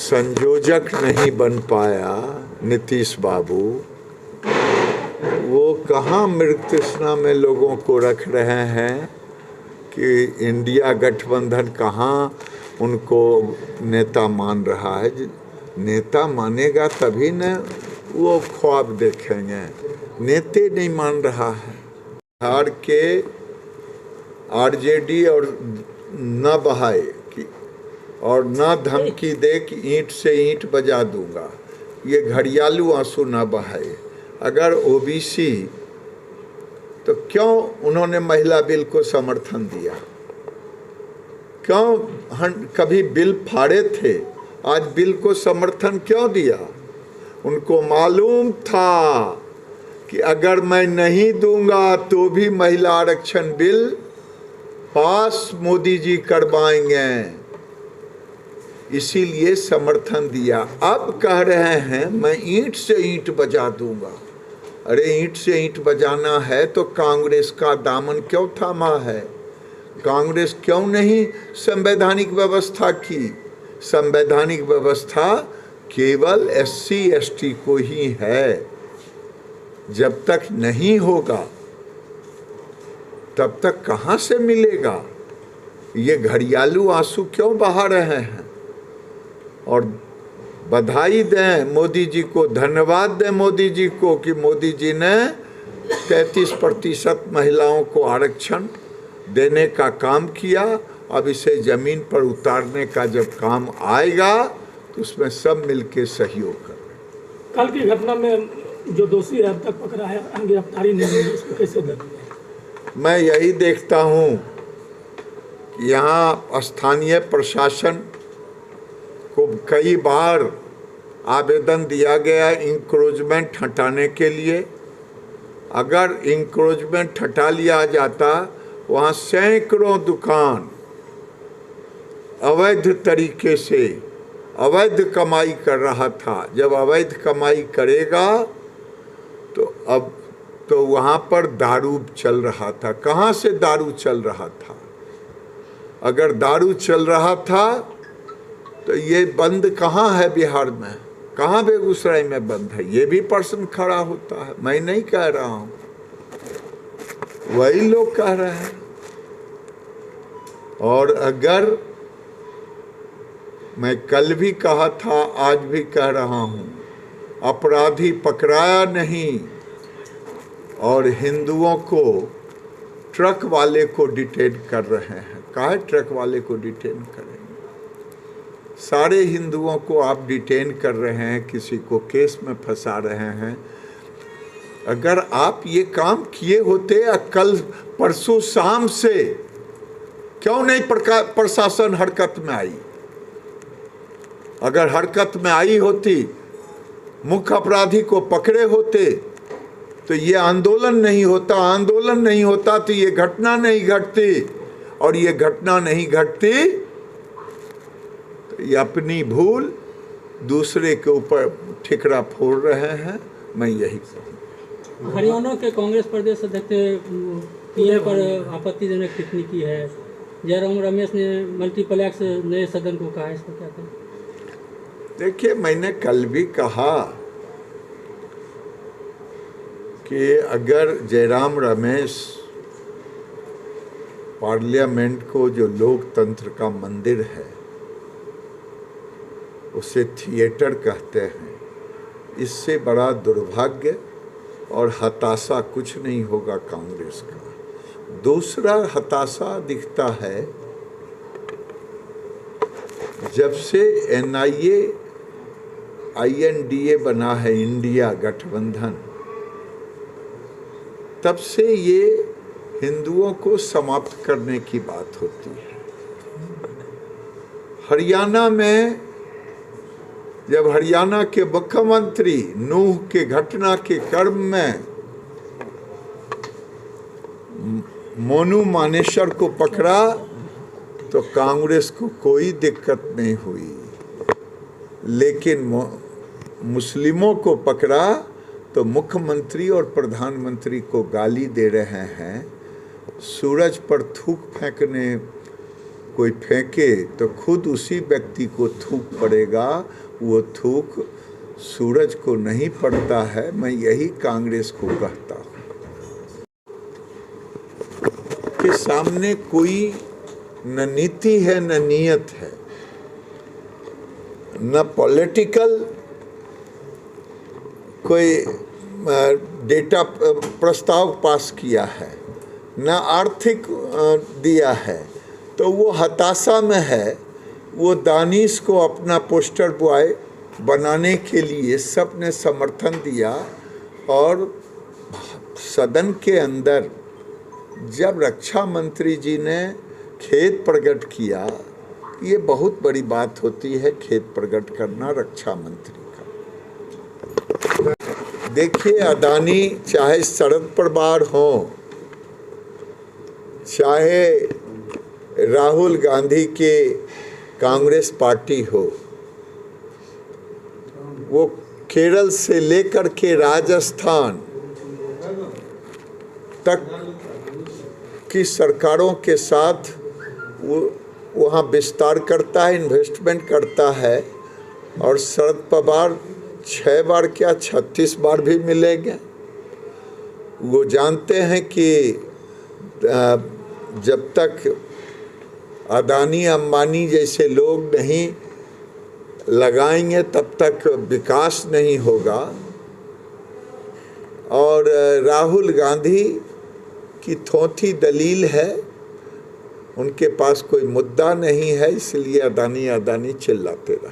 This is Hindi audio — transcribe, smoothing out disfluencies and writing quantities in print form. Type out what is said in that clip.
संयोजक नहीं बन पाया नीतीश बाबू, वो कहाँ मृग तृष्णा में लोगों को रख रहे हैं कि इंडिया गठबंधन कहाँ उनको नेता मान रहा है। नेता मानेगा तभी न वो ख्वाब देखेंगे, नेता नहीं मान रहा है। बिहार के आरजेडी और न बहाए कि और न धमकी दे कि ईंट से ईंट बजा दूंगा, ये घड़ियालू आंसू न बहाए। अगर ओबीसी तो क्यों उन्होंने महिला बिल को समर्थन दिया, क्यों कभी बिल फाड़े थे, आज बिल को समर्थन क्यों दिया? उनको मालूम था कि अगर मैं नहीं दूंगा तो भी महिला आरक्षण बिल पास मोदी जी करवाएंगे, इसीलिए समर्थन दिया। अब कह रहे हैं मैं ईंट से ईंट बजा दूंगा। अरे ईंट से ईंट बजाना है तो कांग्रेस का दामन क्यों थामा है? कांग्रेस क्यों नहीं संवैधानिक व्यवस्था की? संवैधानिक व्यवस्था केवल SC ST को ही है। जब तक नहीं होगा तब तक कहाँ से मिलेगा? ये घड़ियालू आंसू क्यों बहा रहे हैं? और बधाई दें मोदी जी को, धन्यवाद दें मोदी जी को कि मोदी जी ने 33% महिलाओं को आरक्षण देने का काम किया। अब इसे ज़मीन पर उतारने का जब काम आएगा तो उसमें सब मिलके सहयोग करें। कल की घटना में जो दोषी है अब तक पकड़ा है, गिरफ्तारी नहीं हुई, इसको कैसे देखें? मैं यही देखता हूँ कि यहाँ स्थानीय प्रशासन को कई बार आवेदन दिया गया इंक्रोचमेंट हटाने के लिए। अगर इंक्रोचमेंट हटा लिया जाता, वहाँ सैकड़ों दुकान अवैध तरीके से अवैध कमाई कर रहा था। जब अवैध कमाई करेगा तो वहाँ पर दारू चल रहा था। कहाँ से दारू चल रहा था? अगर दारू चल रहा था तो ये बंद कहाँ है बिहार में? कहाँ बेगूसराय में बंद है? ये भी प्रश्न खड़ा होता है। मैं नहीं कह रहा हूँ, वही लोग कह रहे हैं। और अगर मैं कल भी कहा था, आज भी कह रहा हूँ, अपराधी पकड़ाया नहीं और हिंदुओं को ट्रक वाले को डिटेन कर रहे हैं। काहे ट्रक वाले को डिटेन करेंगे? सारे हिंदुओं को आप डिटेन कर रहे हैं, किसी को केस में फंसा रहे हैं। अगर आप ये काम किए होते, कल परसों शाम से क्यों नहीं प्रशासन हरकत में आई? अगर हरकत में आई होती, मुख्य अपराधी को पकड़े होते तो ये आंदोलन नहीं होता। आंदोलन नहीं होता तो ये घटना नहीं घटती, और ये घटना नहीं घटती तो ये अपनी भूल दूसरे के ऊपर ठिकरा फोड़ रहे हैं। मैं यही कहूँ। हरियाणा के कांग्रेस प्रदेश अध्यक्ष पीएम पर आपत्तिजनक टिप्पणी की है। जयराम रमेश ने मल्टीप्लेक्स नए सदन को कहा, इसको क्या कहें? देखिए, मैंने कल भी कहा कि अगर जयराम रमेश पार्लियामेंट को, जो लोकतंत्र का मंदिर है, उसे थिएटर कहते हैं, इससे बड़ा दुर्भाग्य और हताशा कुछ नहीं होगा कांग्रेस का। दूसरा हताशा दिखता है, जब से NIA INDA बना है, इंडिया गठबंधन, तब से ये हिंदुओं को समाप्त करने की बात होती है। हरियाणा में जब हरियाणा के मुख्यमंत्री नूह के घटना के कर्म में मोनू मानेसर को पकड़ा तो कांग्रेस को कोई दिक्कत नहीं हुई, लेकिन मुस्लिमों को पकड़ा तो मुख्यमंत्री और प्रधानमंत्री को गाली दे रहे हैं, सूरज पर थूक फेंकने कोई फेंके तो खुद उसी व्यक्ति को थूक पड़ेगा, वो थूक सूरज को नहीं पड़ता है। मैं यही कांग्रेस को कहता हूँ कि सामने कोई न नीति है न नीयत है, न पॉलिटिकल कोई डेटा प्रस्ताव पास किया है, न आर्थिक दिया है, तो वो हताशा में है। वो दानिश को अपना पोस्टर बॉय बनाने के लिए सबने समर्थन दिया, और सदन के अंदर जब रक्षा मंत्री जी ने खेद प्रकट किया, ये बहुत बड़ी बात होती है खेद प्रकट करना रक्षा मंत्री का। देखिए, अदानी चाहे शरद पवार हो, चाहे राहुल गांधी के कांग्रेस पार्टी हो, वो केरल से लेकर के राजस्थान तक की सरकारों के साथ वो वहाँ विस्तार करता है, इन्वेस्टमेंट करता है। और शरद पवार 6 बार क्या 36 बार भी मिलेंगे। वो जानते हैं कि जब तक अदानी अंबानी जैसे लोग नहीं लगाएंगे तब तक विकास नहीं होगा। और राहुल गांधी की थोथी दलील है, उनके पास कोई मुद्दा नहीं है, इसलिए अदानी अदानी चिल्लाते रहे।